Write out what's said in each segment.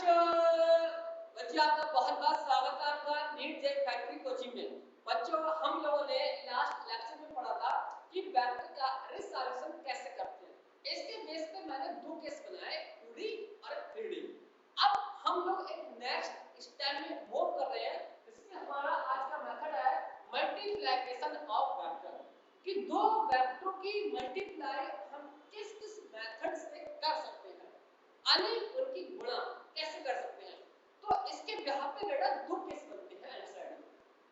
बच्चों बच्चों आपका बहुत बहुत स्वागत है आपका नीट जे फैक्ट्री कोचिंग में। बच्चों हम लोगों ने लास्ट लेक्चर में पढ़ा था कि वेक्टर का अरे सॉल्यूशन कैसे करते हैं। इसके बेस पे मैंने दो केस बनाए, 2D और 3D। अब हम लोग एक नेक्स्ट स्टेप में मूव कर रहे हैं। इसमें हमारा आज का मेथड है मल्टीप्लिकेशन ऑफ वेक्टर, कि दो वेक्टरों की मल्टीप्लाई हम किस किस मेथड से कर सकते हैं, यानी उनकी गुणा कैसे कर सकते हैं। तो इसके यहाँ पे बेटा दो केस बनते हैं आंसर में।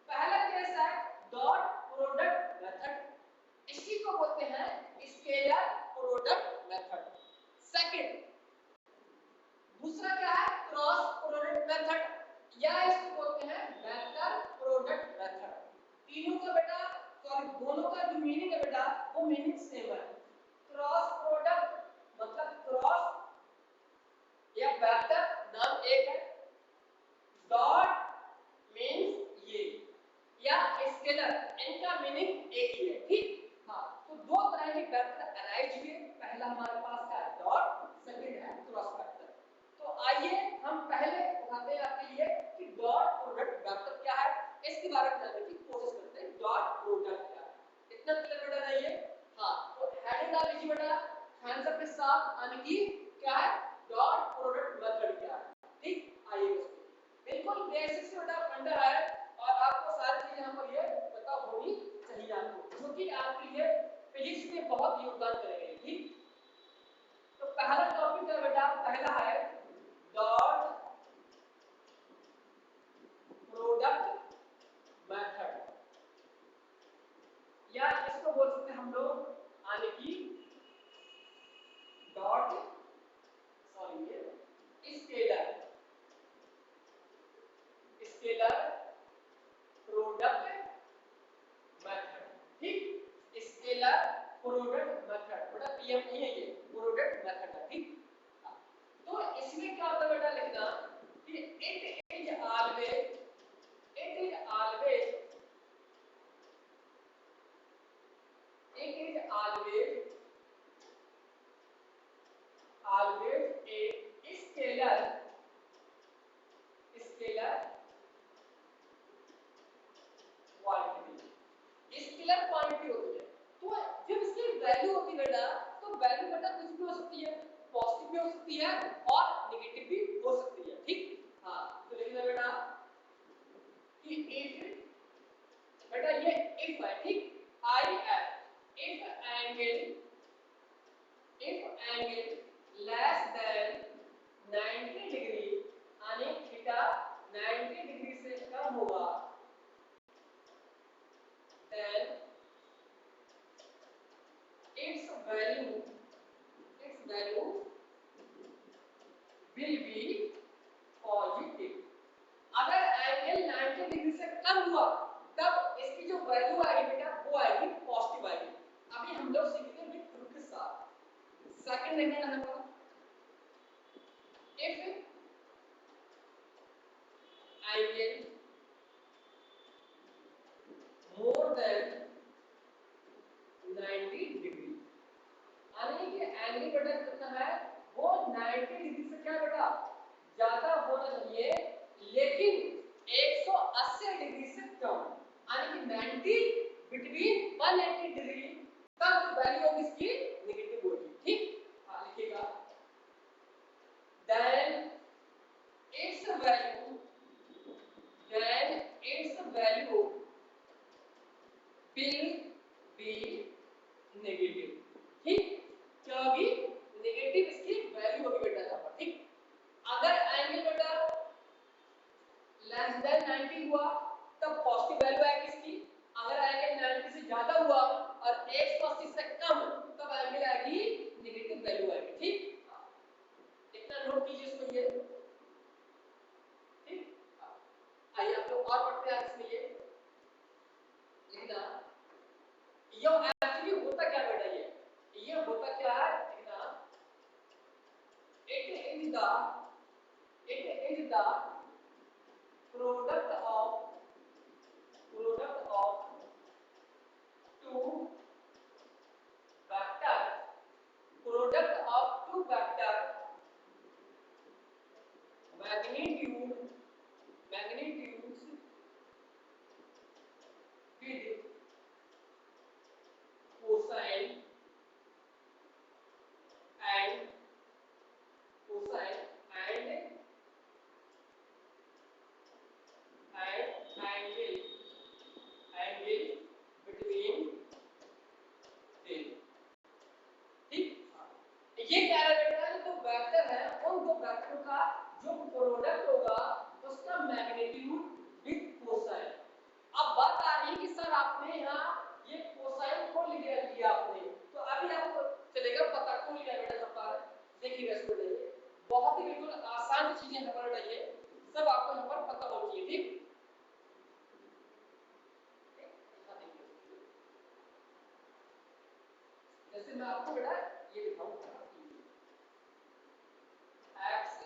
पहला केस है डॉट प्रोडक्ट मेथड, इसी को बोलते हैं स्केलर प्रोडक्ट मेथड। सेकंड दूसरा क्या है क्रॉस प्रोडक्ट मेथड, या इसको बोलते हैं वेक्टर प्रोडक्ट मेथड। तीनों का बेटा सॉरी दोनों का जो मीनिंग है बेटा वो मीनिंग सेम है। क्रॉस प्रोडक्ट मतलब क्रॉस या वेक्टर नाम एक है, डॉट मींस ये, या स्केलर इनका मीनिंग एक ही है। ठीक हाँ, तो दो तरह के वेक्टर अराइज हुए। पहला हमारे पास का डॉट, सेकंड है क्रॉस वेक्टर। तो आइए हम पहले उठाते हैं आपके लिए कि डॉट प्रोडक्ट वेक्टर क्या है, इसके बारे में जानने की कोशिश करते हैं। डॉट प्रोडक्ट क्या है, इतना क्लियर बेटा रहिए। हाँ तो हेडिंग डाल लीजिए बेटा आंसर के साथ, यानी कि क्या है डॉट प्रोडक्ट मेथड क्या है। ठीक आइए उसमें बिल्कुल बेसिक से बेटा अंडर है और आपको सारी चीजें यहाँ पर ये पता होनी चाहिए आपको, जो कि आपके लिए फिजिक्स में बहुत योगदान करेंगे। ठीक तो पहला टॉपिक है बेटा, पहला है डॉट प्रोडक्ट मेथड, या इसको बोल सकते हैं हम लोग यानी कि dot sorry scalar scalar product method. ठीक स्केलर प्रोडक्ट मेथड बेटा पीएम नहीं है, ये प्रोडक्ट मेथड है। ठीक तो इसमें क्या होता है बेटा लिखना कि it is always a scalar quantity, scalar quantity होती है। तो जब इसकी वैल्यू होती है बेटा, तो वैल्यू बेटा कुछ भी हो सकती है, पॉजिटिव भी हो सकती है और नेगेटिव भी हो सकती है। ठीक हाँ तो लिखना बेटा कि इफ बेटा ये इफ है। ठीक I F if angle less than 90 degree यानी थीटा 90 डिग्री से कम होगा, then its value will be positive। अगर एंगल 90 डिग्री से कम हुआ तब इसकी जो वैल्यू आएगी बेटा वो आएगी पॉजिटिव आएगी। अभी हम लोग सीखेंगे विद प्रूफ के साथ। सेकंड देखना है हमारा if angle more than 90 degree, यानी कि एंगल बेटा कितना है वो 90 डिग्री से क्या बेटा ज्यादा होना चाहिए, लेकिन 180 डिग्री से कम, यानी कि 90 बिटवीन 180 डिग्री तब जो वैल्यू होगी इसकी नेगेटिव होगी। ठीक हाँ लिखिएगा then its value will be negative। ठीक क्या होगी नेगेटिव इसकी वैल्यू होगी बेटा यहाँ पर। ठीक अगर एंगल बेटा लेस देन 90 हुआ तब पॉजिटिव वैल्यू आएगी इसकी, अगर एंगल 90 से ज्यादा हुआ और 180 से कम तब एंगल आएगी नेगेटिव वैल्यू आएगी। ठीक इतना नोट कीजिए इसको ये। ठीक आइए आप लोग और पढ़ते हैं इसमें ये लिखना यो एक्चुअली होता क्या बेटा, ये होता क्या है लिखना it is the product of two vector कह रहे बेटा ये जो वेक्टर है उन दो वेक्टर का जो प्रोडक्ट होगा उसका मैग्नीट्यूड विद कोसाइन। अब बात आ रही है कि सर आपने यहाँ ये कोसाइन को लिया आपने, तो अभी आपको चलेगा पता क्यों लिया बेटा सब पर देखिएगा इसको देखिए, बहुत ही बिल्कुल आसान चीजें यहाँ पर बेटा ये सब आपको यहाँ पर पता होनी चाहिए। ठीक जैसे मैं आपको बेटा ये दिखाऊंगा x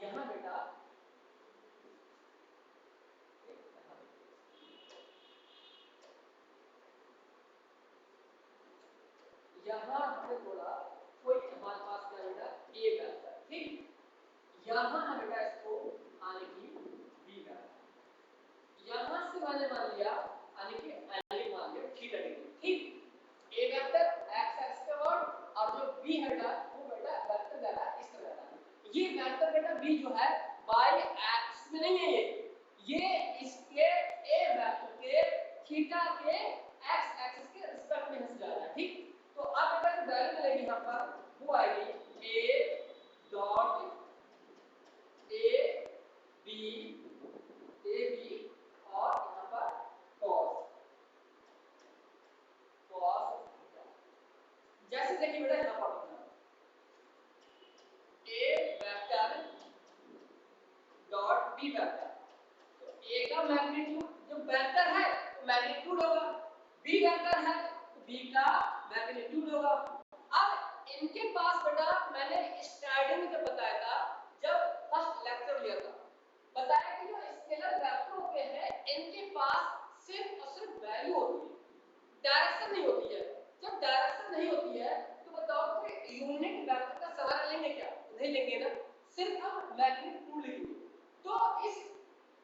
यहाँ बेटा यहाँ हमने बोला कोई हमारे पास क्या बेटा a वेक्टर, ठीक यहाँ है बेटा इसको आने की b वेक्टर, यहाँ से मैंने मान लिया आने की एंगल मान लिया थीटा डिग्री। ठीक a वेक्टर x एक्सिस पे और जो b है बेटा वो बेटा वेक्टर बेटा इस तरह का, ये वेक्टर बेटा b जो है y एक्सिस में नहीं है, ये इसके a वेक्टर के थीटा के x एक्सिस के रिस्पेक्ट में हिस्सा जा रहा है। ठीक तो अब बेटा जो वैल्यू मिलेगी यहाँ पर वो आएगी a डॉट a b और यहाँ पर cos जैसे देखिए बेटा यहाँ पर a vector dot b vector, तो a का मैग्नीट्यूड जब वेक्टर है तो मैग्नीट्यूड होगा, b वेक्टर है तो b का मैग्नीट्यूड होगा। अब इनके पास बेटा मैंने स्टार्टिंग में जब बताया था, जब फर्स्ट लेक्चर लिया था, बताया कि जो स्केलर वेक्टर होते हैं इनके पास सिर्फ और सिर्फ वैल्यू होती है, डायरेक्शन नहीं होती है। जब डायरेक्शन नहीं होती है तो बताओ कि यूनिट वेक्टर का सवाल लेंगे क्या? नहीं लेंगे ना, सिर्फ हम मैग्नीट्यूड लेंगे। तो इस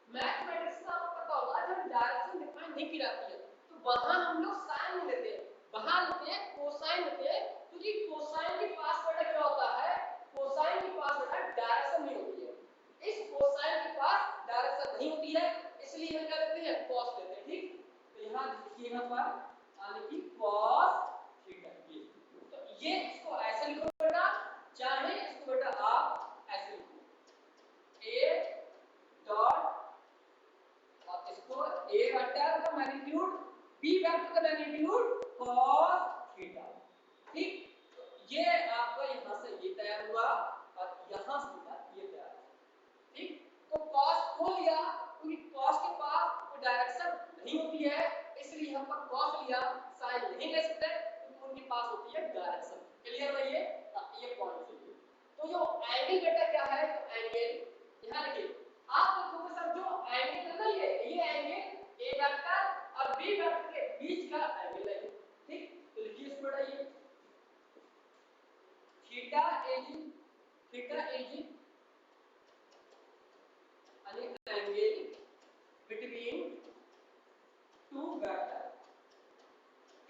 मैथमेटिक्स का आपको पता होगा जब डायरेक्शन डिफाइन नहीं की जाती है तो वहां हम लोग साइन नहीं लेते हैं, वहां लेते हैं कोसाइन लेते हैं, क्योंकि कोसाइन के पास बेटा क्या होता है, कोसाइन के पास बेटा डायरेक्शन नहीं होती है। इस कोसाइन के पास डायरेक्शन नहीं होती है इसलिए हम क्या लेते हैं कॉस लेते हैं। ठीक तो यहां देखिए यहाँ पर यानी कि cos थीटा, तो ये इसको ऐसे लिखो बेटा, चाहे इसको बेटा आप ऐसे लिखो a डॉट और इसको a वेक्टर का मैग्नीट्यूड b वेक्टर का मैग्नीट्यूड cos थीटा। ठीक तो ये आपका यहां से ये तैयार हुआ और यहां से बेटा ये तैयार हुआ। ठीक तो cos को लिया क्योंकि cos के पास कोई डायरेक्शन नहीं होती है इसलिए हम पर cos लिया, sin नहीं ले सकते क्योंकि उनके पास होती है डायरेक्शन। क्लियर है ये पॉइंट है। तो जो एंगल बेटा क्या है, तो एंगल यहां देखिए आप देखोगे सर जो एंगल है ना ये एंगल a वेक्टर और b वेक्टर के बीच का एंगल है। ठीक तो लिखिए इसको बेटा ये थीटा एज यानी एंगल बिटवीन टू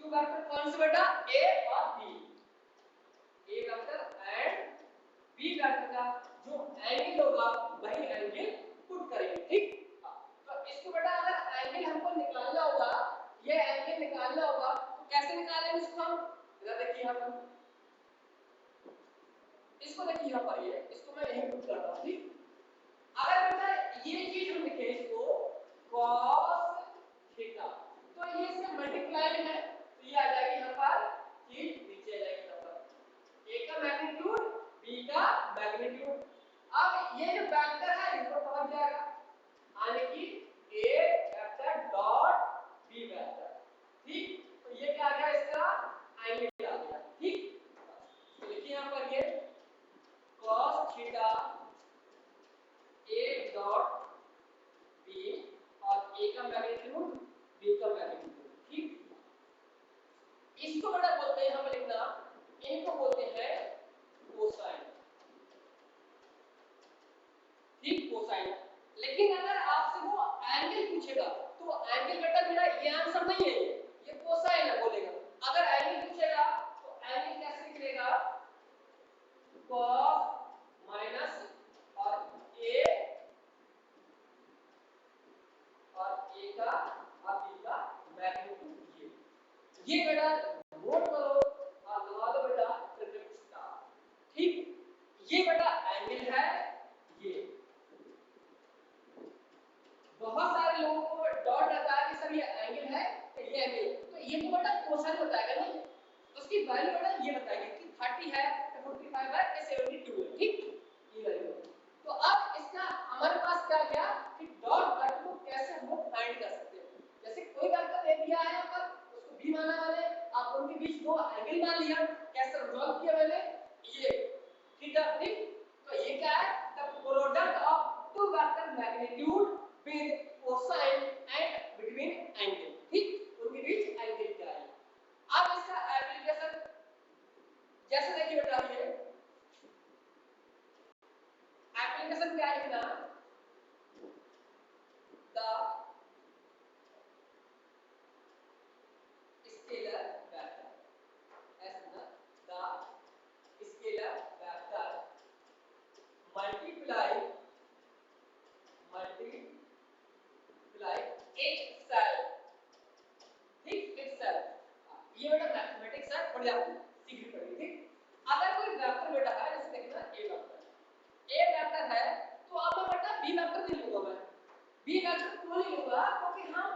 वेक्टर कौन से बेटा a और b, a vector and b vector का जो एंगल होगा वही एंगल पुट करेंगे। ठीक तो इसको बेटा अगर एंगल हमको निकालना होगा, ये एंगल निकालना होगा तो कैसे निकालेंगे इसको हम, इधर देखिए यहाँ पर इसको देखिए यहाँ पर ये इसको मैं यहीं पुट करता हूँ। ठीक अगर बेटा ये चीज हम लिखे इसको cos थीटा तो ये से मल्टीप्लाई है तो ये आ जाएगी यहाँ पर चीज नीचे आ जाएगी यहाँ पर a का मैग्नीट्यूड b का मैग्नीट्यूड। अब ये जो वेक्टर है इसको पहुंच जाएगा यानी कि a vector dot b vector. ठीक तो ये क्या आ गया इसका एंगल आ गया। ठीक तो देखिए यहाँ पर ये cos theta a dot b और a का मैग्नीट्यूड b का मैग्नीट्यूड। ठीक इसको बेटा बोलते हैं हम लिखना, इनको बोलते हैं कोसाइन। ठीक कोसाइन, लेकिन अगर आपसे वो एंगल पूछेगा तो एंगल बेटा मेरा ये आंसर नहीं है, ये कोसाइन है बोलेगा। अगर एंगल पूछेगा तो एंगल कैसे निकलेगा cos माइनस और a का और b का मैग्नीट्यूड ये बेटा नोट करो और लगा दो बेटा प्रीफिक्स का। ये बेटा एंगल है, ये बहुत सारे लोगों को डाउट रहता है कि सर ये एंगल है, ये एंगल, तो ये तो बेटा कोसाइन बताएगा ना, उसकी वैल्यू बेटा ये बताएगी कि 30 है, 45 है, 72 है, ठीक, ये वैल्यू। तो अब इसका हमारे पास क्या गया कि डॉट वेक्टर को कैसे हम लोग फाइंड कर सकते हैं। जैसे कोई वेक्टर दे दिया है पर उसको बी माना मैंने, आप उनके बीच दो एंगल मान लिया, कैसे रिजॉल्व किया मैंने, ये ठीक है, ठीक। तो ये क्या है, the product of two vector magnitude with cosine and between angle, ठीक, उनके बीच एंगल क्या है। अब इसका एप्लीकेशन जैसे देखिए बेटा, ये एप्लीकेशन क्या है ना, the scalar vector as the scalar vector multiply itself, ठीक, itself, ये बेटा मैथमेटिक्स है, पढ़िए आपने सीखनी पड़ेगी, ठीक। अगर कोई वेक्टर बेटा है, जैसे देखना ए वेक्टर है, तो अब मैं बेटा बी वेक्टर नहीं लूंगा, मैं बी वेक्टर क्यों नहीं लूंगा, क्योंकि हम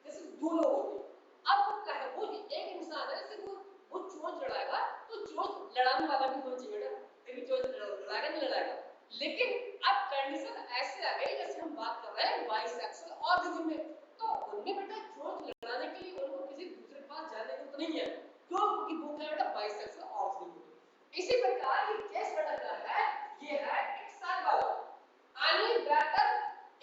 जैसे दो लोग होते हैं, अब वो क्या है, वो एक इंसान है, जैसे वो चोंच लड़ाएगा तो चोंच लड़ाने वाला भी होना चाहिए बेटा, तभी चोंच लड़ाएगा नहीं लड़ाएगा। लेकिन अब कंडीशन ऐसे आ गई, जैसे हम बात कर रहे हैं बाइसेक्सुअल ऑर्गेनिज्म में, तो उनमें बेटा चोंच लड़ाने के लिए उनको किसी दूसरे के पास जाने की तो नहीं है, क्यों, क्योंकि वो क्या बेटा बाइसेक्सुअल ऑर्गेनिज्म। इसी प्रकार ये केस बेटा क्या है, ये है एक साल वाला आने वेक्टर,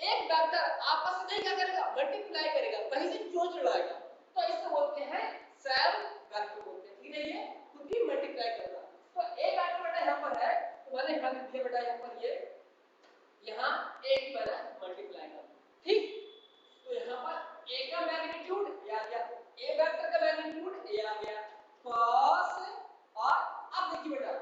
एक वेक्टर आपस में क्या करेगा, मल्टीप्लाई करेगा, कहीं से चोंच लड़ाएगा, तो इसको बोलते हैं सेल वेक्टर बोलते हैं, ठीक है, ये खुद ही मल्टीप्लाई करेगा। तो एक वेक्टर बेटा यहां पर है, तो मैंने यहां लिख दिया बेटा, यहां पर ये यहां एक पर मल्टीप्लाई कर, ठीक। तो यहां पर a का मैग्नीट्यूड ये आ गया, a वेक्टर का मैग्नीट्यूड a आ गया, cos, और अब देखिए बेटा,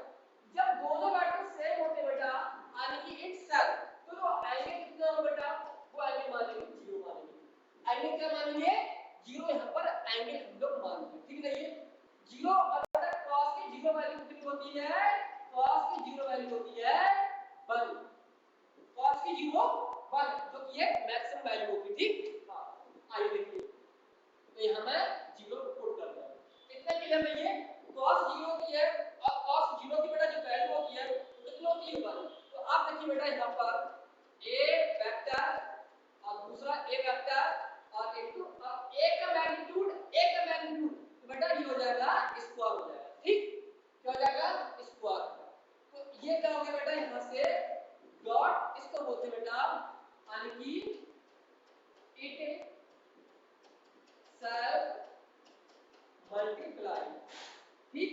जब दोनों वेक्टर सेम होते बेटा, यानी कि इटसेल्फ, तो जो एंगल कितना होगा बेटा, वो एंगल मानेंगे 0 मानेंगे, एंगल क्या मानेंगे 0, यहां पर एंगल हम लोग मानेंगे, ठीक है, ये 0। और बेटा cos की 0 वैल्यू कितनी होती है, cos की 0 वैल्यू होती है 1, cos की 0 1, जो कि ये मैक्सिमम वैल्यू होगी, ठीक। हां, आइए देखिए, तो यहां मैं 0 पुट कर रहा हूं, इतना क्लियर नहीं है, cos 0 की है और cos 0 की बेटा जो वैल्यू होती है वो कितनी होती है 1। तो आप देखिए बेटा, यहां पर a वेक्टर और दूसरा a वेक्टर और इनटू a का मैग्नीट्यूड, तो बेटा ये हो जाएगा स्क्वायर हो जाएगा, ठीक, क्या हो जाएगा स्क्वायर। तो ये क्या हो गया बेटा, यहां से डॉट, इसको बोलते हैं बेटा यानी कि इट सेल्फ मल्टीप्लाई, ठीक,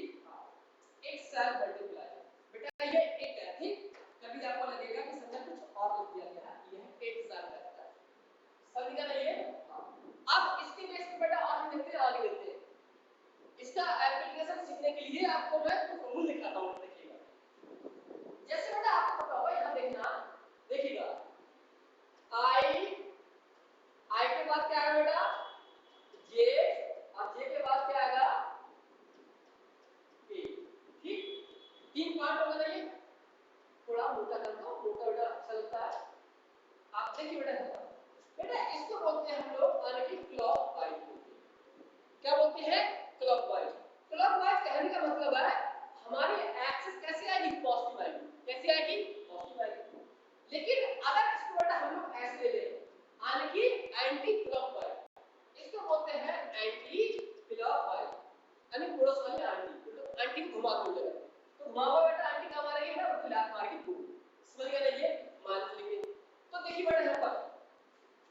एक सेल्फ मल्टीप्लाई बेटा, ये एक है, ठीक। कभी आपको लगेगा कि समझा कुछ और लिख दिया गया है, ये है एक सेल्फ वेक्टर, समझ गया ना ये। अब इसके बेस पे बेटा और हम देखते हैं, आगे देखते हैं, इसका एप्लीकेशन सीखने के लिए आपको मैं कुछ रूल दिखाता हूं, देखिएगा। जैसे बेटा आपको पता होगा, यहां देखना, देखिएगा आई के बाद क्या आएगा बेटा, जे, और जे के बाद क्या आएगा के, ठीक, 3 पार्ट होगा ना, ये थोड़ा मोटा कर दो, मोटा बेटा अच्छा लगता है। आप देखिए बेटा, बेटा इसको बोलते हैं हम लोग यानी कि क्लॉकवाइज बोलते हैं, क्या बोलते हैं, क्लॉकवाइज। क्लॉकवाइज कहने का मतलब है हमारी एक्सिस कैसे आएगी, पॉजिटिव आएगी, कैसे आएगी, पॉजिटिव आएगी। लेकिन अगर इसको बेटा हम लोग ऐसे ले लें यानी कि एंटी क्लॉकवाइज, इसको बोलते हैं एंटी क्लॉकवाइज, यानी पड़ोस वाली आंटी, तो आंटी को घुमा के ले, तो घुमावा बेटा आंटी का मारेगी ना, उसको लात मार के घूम, समझ गए ना, ये मान लीजिए। तो देखिए बेटा, यहां पर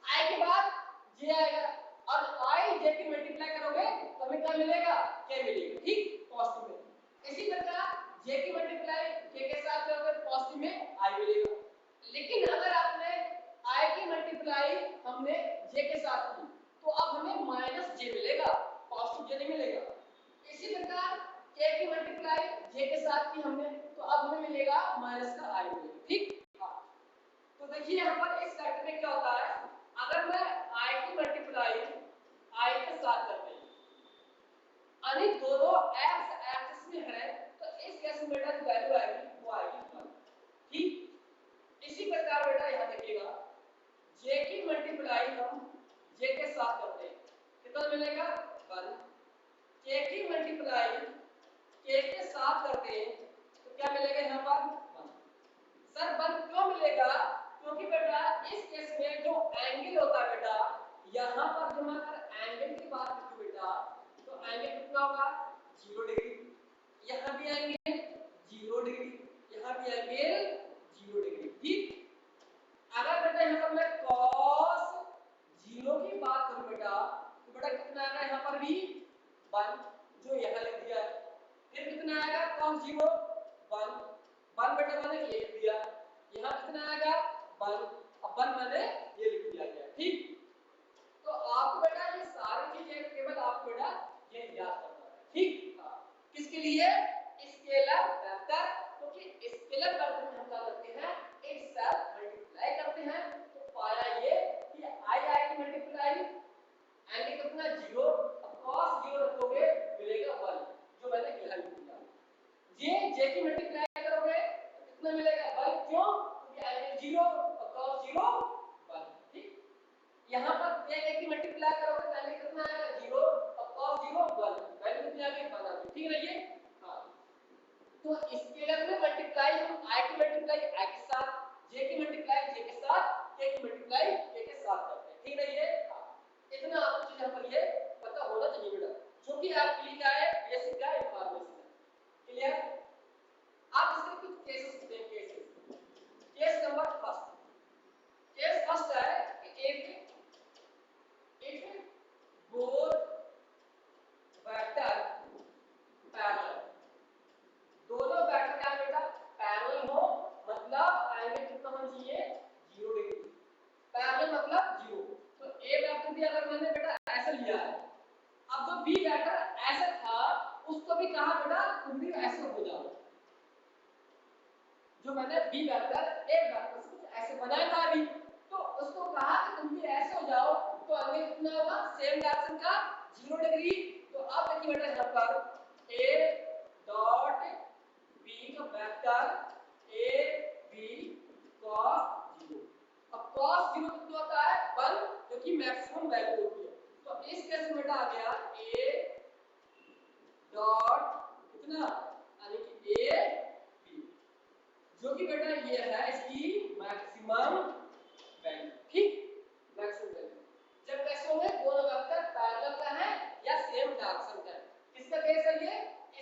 i के बाद j आएगा, और i j की मल्टीप्लाई करोगे तो हमें क्या मिलेगा, k मिलेगा, ठीक, पॉजिटिव में। इसी प्रकार j की मल्टीप्लाई k के साथ करोगे पॉजिटिव में i मिलेगा। लेकिन अगर आपने i की मल्टीप्लाई हमने j के साथ की, तो अब हमें -j मिलेगा, पॉजिटिव j नहीं मिलेगा। इसी प्रकार k की मल्टीप्लाई j के साथ की हमने, तो अब हमें मिलेगा माइनस का i मिलेगा, ठीक। तो देखिए यहां पर इस वेक्टर में क्या होता है, अगर मैं i की मल्टीप्लाई i के साथ करते हैं, यानी दोनों x एक्सिस में है, तो इस केस में बेटा जो वैल्यू आएगी वो आएगी 1, कितना मिलेगा 1। k की मल्टीप्लाई k के साथ करते हैं तो क्या मिलेगा यहाँ पर 1। सर 1 क्यों मिलेगा? क्योंकि बेटा इस केस में जो एंगल होता है बेटा, यहाँ पर जब मैं अगर एंगल की बात करूं बेटा तो एंगल कितना होगा 0 डिग्री, यहाँ भी एंगल 0 डिग्री, यहाँ भी एंगल 0 डिग्री। ठीक, अगर बेटा यहाँ पर मैं cos 0 की बात करूं बेटा तो बेटा कितना आएगा यहाँ पर भी 1 जो यहाँ लिख दिया है। फिर कितना आएगा cos 0 1 1 बेटा मैंने ये लिख दिया, यहाँ कितना आएगा 1 अब 1 मैंने ये लिख दिया गया। ठीक, तो आपको बेटा ये सारी चीजें केवल आपको बेटा ये याद करना है। ठीक, किसके लिए? स्केलर वेक्टर, क्योंकि स्केलर वेक्टर में हम क्या करते हैं एक साथ मल्टीप्लाई करते हैं। तो पाया ये कि आई की मल्टीप्लाई एंगल कितना 0 अब cos 0 रखोगे मिलेगा 1 जो मैंने यहाँ लिख दिया। जे की मल्टीप्लाई करोगे तो कितना मिलेगा 1 क्यों? क्योंकि एंगल 0 और cos 0 1। ठीक, यहाँ पर एक की मल्टीप्लाई करोगे तो एंगल कितना आएगा 0 और cos 0 1 वैल्यू कितनी आ गई 1 आ गई। ठीक है ये। हां, तो स्केलर में मल्टीप्लाई हम i की मल्टीप्लाई i के साथ, j की मल्टीप्लाई j के साथ, k की मल्टीप्लाई k के साथ करते हैं। ठीक है ये। इतना आपको चीज यहाँ पर ये पता होना चाहिए बेटा, जो कि आपके लिए क्या है बेसिक का इंफॉर्मेशन है। क्लियर? आप इसके कुछ केसेस देखते हैं। Case number first, case first है कि if both वेक्टर पैरेलल, दोनों वेक्टर क्या बेटा पैरेलल हो, मतलब एंगल कितना होना चाहिए 0 डिग्री। पैरेलल मतलब 0। तो ए वेक्टर भी अगर मैंने बेटा ऐसे लिया है, अब जो बी वेक्टर ऐसे था उसको भी कहा बेटा तुम भी ऐसे हो जाओ। जो मैंने बी वेक्टर ए वेक्टर से कुछ ऐसे बनाया था अभी, तो उसको कहा कि तुम भी ऐसे हो जाओ, तो एंगल कितना होगा सेम डायरेक्शन का 0 डिग्री। तो अब देखिए बेटा यहाँ पर a डॉट b का वेक्टर a b cos 0। अब cos 0 कितना होता है 1 जो कि मैक्सिमम वैल्यू होती है। तो इस केस में बेटा आ गया a डॉट कितना यानी कि a b जो कि बेटा ये है इसकी मैक्सिमम वैल्यू। ठीक, मैक्सिमम वैल्यू जब कैसे होंगे दोनों वेक्टर पैरेलल का है या सेम डायरेक्शन का है। किसका केस है ये?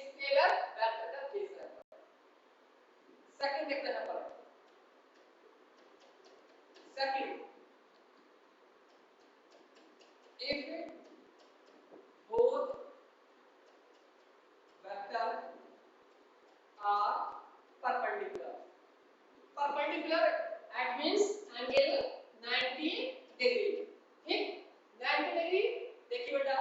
स्केलर वेक्टर का केस है। सेकंड देखते हैं पर second, if both vector are perpendicular, perpendicular that means angle 90 degree। ठीक, 90 डिग्री। देखिए बेटा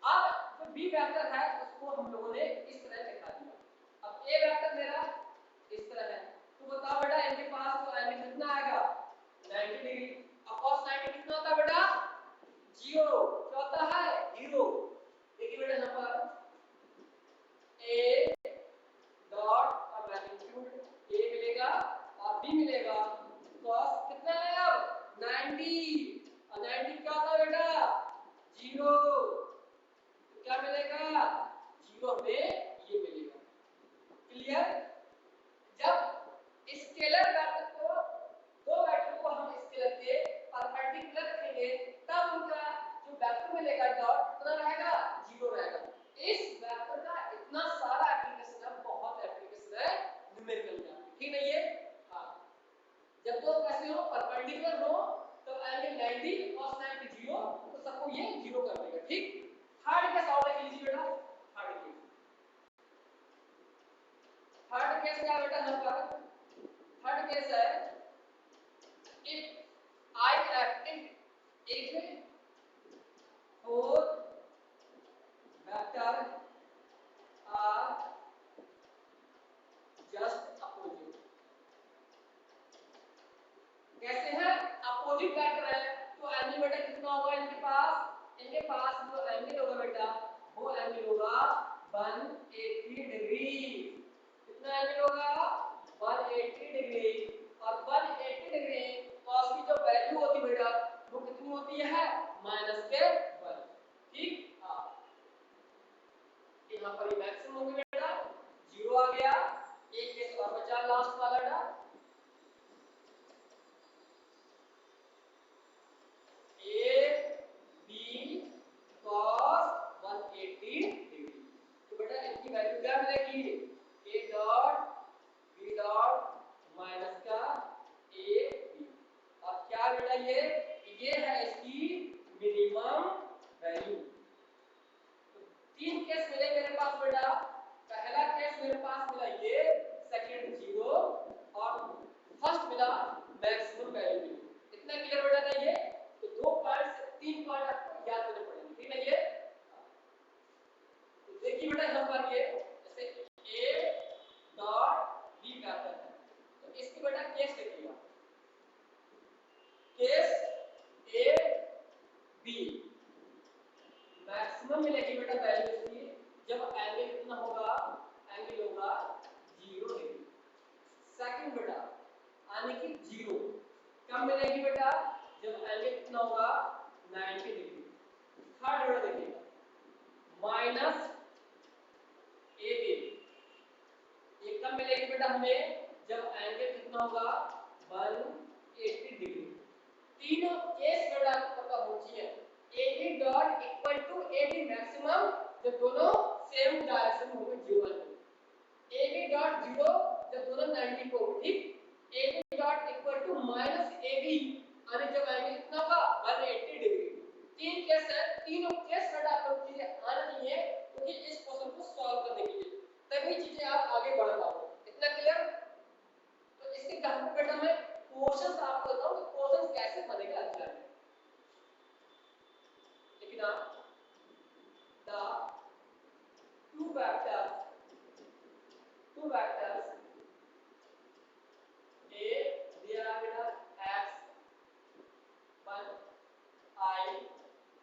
अब जो बी वेक्टर है उसको हम लोगों ने इस तरह दिखा दिया। अब ए वेक्टर मेरा इस तरह है, तो बताओ बेटा इनके पास तो एंगल कितना आएगा 90 डिग्री। अब cos 90 कितना होता है बेटा 0। क्या होता है 0। देखिए बेटा यहाँ पर a डॉट का मैग्नीट्यूड a मिलेगा और b मिलेगा, cos कितना आएगा 90 और 90 क्या होता है बेटा 0। तो क्या मिलेगा 0 में ये मिलेगा। क्लियर? जब स्केलर वेक्टर को दो वेक्टर को हम स्केलर के परपेंडिकुलर रखेंगे तब उनका जो वेक्टर मिलेगा डॉट कितना रहेगा 0 रहेगा। इस वेक्टर का इतना सारा एप्लीकेशन है, बहुत एप्लीकेशन है न्यूमेरिकल में। ठीक है ये। हां, जब दो कैसे हो परपेंडिकुलर हो तो एंगल 90 cos 90 0 तो सबको ये 0 कर देगा। ठीक, थर्ड केस और देख लीजिए बेटा। थर्ड केस क्या बेटा यहाँ पर थर्ड केस है if I if four vector are just opposite। कैसे हैं अपोजिट वेक्टर है तो एंगल बेटा कितना होगा इनके पास जो एंगल होगा बेटा वो एंगल होगा 180 डिग्री। कितना एंगल होगा 180 डिग्री। और 180 डिग्री cos की जो वैल्यू होती बेटा वो कितनी होती है -1। ठीक, कब मिलेगी बेटा? जब एंगल कितना होगा 90 डिग्री। थर्ड बेटा देखिएगा माइनस ए बी, ये कब मिलेगी बेटा हमें? जब एंगल कितना होगा 180 डिग्री। तीनों केस बेटा आपको पता होना चाहिए। AB dot equal to AB maximum जब दोनों सेम डायरेक्शन में होंगे 0 AB डॉट 0 जब दोनों 90 को, ठीक। AB dot equal to minus AB यानी जब एंगल कितना होगा 180 डिग्री। तीन केस है, तीनों केस बेटा आपको चीजें आना चाहिए क्योंकि इस क्वेश्चन को सॉल्व करने के लिए, तभी चीजें आप आगे बढ़ पाओगे। इतना क्लियर? तो इसके कारण पे बेटा मैं क्वेश्चंस आपको बताऊं कि क्वेश्चन कैसे बनेगा एग्जाम में। लेकिन आप the two vectors A they are beta x1 I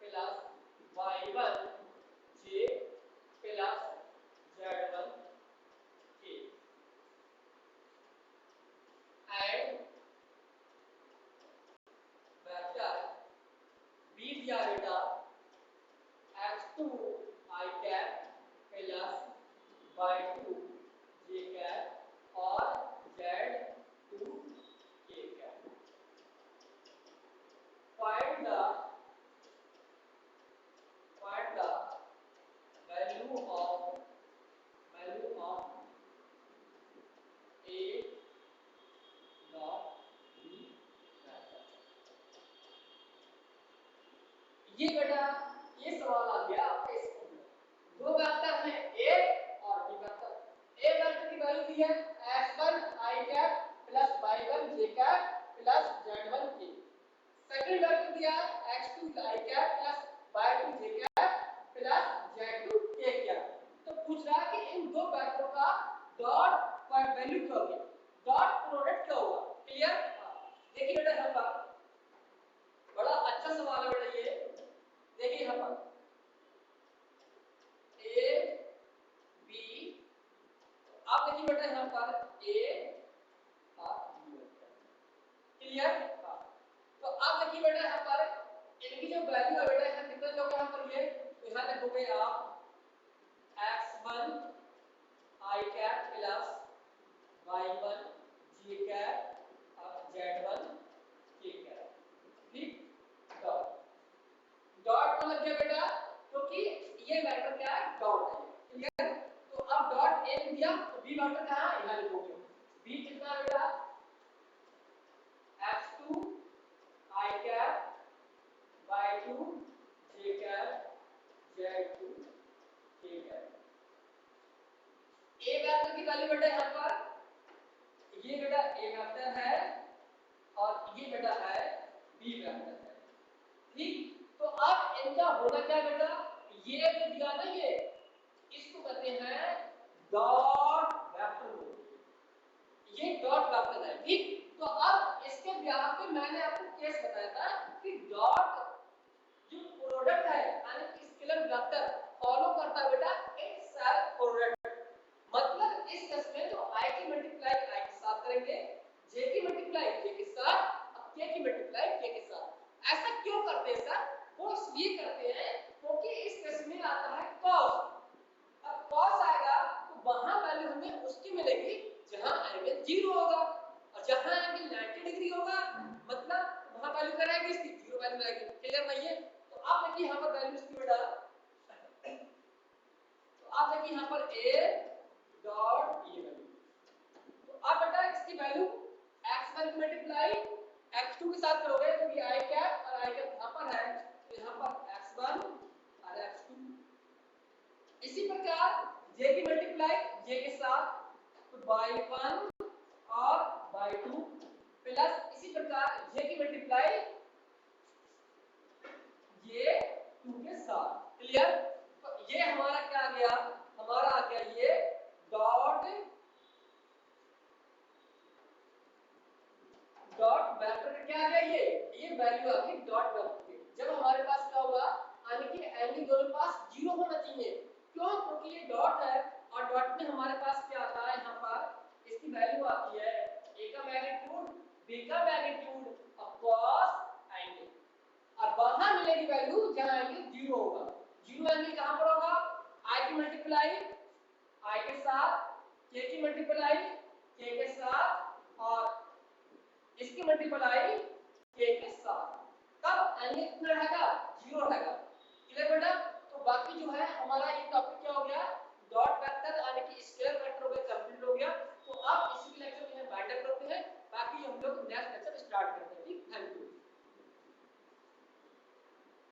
plus y1 j plus z1 k and vector B दिया बेटा x2 I cap plus y2 j cap और z2 k cap। find the value of a dot b vector। ये बेटा ये सवाल आ गया आपके school में। दो वेक्टर हैं a और b वेक्टर। a वेक्टर की वैल्यू दी है x1 i cap plus y1 j cap plus z1 k। Second vector दिया है x2 i cap plus y2 j cap plus z2 k cap. तो पूछ रहा है कि इन दो वेक्टरों का डॉट पर वैल्यू क्या होगी, डॉट प्रोडक्ट क्या होगा। क्लियर? देखिए बेटा यहाँ पर बड़ा अच्छा सवाल है बेटा ये। देखिए यहाँ पर a b, आप देखिए बेटा यहाँ पर a और b। क्लियर? तो आप देखिए बेटा यहाँ पर इनकी जो वैल्यू है बेटा यहाँ कितना लोग यहाँ पर ये, तो यहाँ लिखोगे आप x1 i cap plus y1 j cap और z1 k कैप, ठीक। डॉट मतलब क्या बेटा, क्योंकि ये वेक्टर क्या है डॉट है। क्लियर? तो अब डॉट a दिया तो b वेक्टर कहां है, यहां लिखोगे। b कितना बेटा x2 i cap y2 j cap z2 k cap. a vector की वैल्यू बेटा यहां पर ये बेटा a वेक्टर है और ये बेटा है b वेक्टर है, ठीक। तो अब इनका होना क्या बेटा, ये जो दिया ना ये इसको कहते हैं डॉट वेक्टर। ये डॉट वेक्टर है, ठीक। तो अब इसके ब्याह पे मैंने आपको केस बताया था कि डॉट जो प्रोडक्ट है यानी कि स्केलर वेक्टर फॉलो करता है बेटा इट्स सेल्फ प्रोडक्ट। मतलब इस केस में जो i की मल्टीप्लाई i के साथ करेंगे, j की मल्टीप्लाई j के साथ और k की मल्टीप्लाई k के साथ। ऐसा क्यों करते हैं सर? वो इसलिए करते हैं क्योंकि इस केस में आता है cos। अब cos आएगा तो वहां वैल्यू हमें उसकी मिलेगी जहां एंगल 0 होगा और जहां एंगल 90 डिग्री होगा मतलब वहां वैल्यू क्या रहेगी, इसकी 0 वैल्यू रहेगी। क्लियर नहीं है? तो आप देखिए यहां पर वैल्यू इसकी बेटा, तो आप देखिए यहां पर a डॉट ये वैल्यू, तो आप बेटा इसकी वैल्यू x1 की मल्टीप्लाई x2 के साथ करोगे क्योंकि i कैप और i कैप यहां पर है तो यहां पर x1 और x2। इसी प्रकार j की मल्टीप्लाई j के साथ तो y1 और y2 प्लस इसी प्रकार j की मल्टीप्लाई j2 के साथ। क्लियर? तो ये हमारा क्या आ गया, हमारा आ गया ये डॉट वेक्टर का क्या आ गया, ये वैल्यू आ गई डॉट वेक्टर की। जब हमारे पास क्या होगा यानी कि एंगल दोनों पास 0 होना चाहिए। क्यों? क्योंकि ये डॉट है और डॉट में हमारे पास क्या आता है, यहाँ पर इसकी वैल्यू आती है a का मैग्नीट्यूड b का मैग्नीट्यूड और वाले की वैल्यू जहां आएंगे 0 होगा। 0 एंगल कहां पर होगा? i की मल्टीप्लाई i के साथ, k की मल्टीप्लाई k के साथ और इसकी मल्टीप्लाई k के साथ। तब एंगल कितना रहेगा? 0 रहेगा।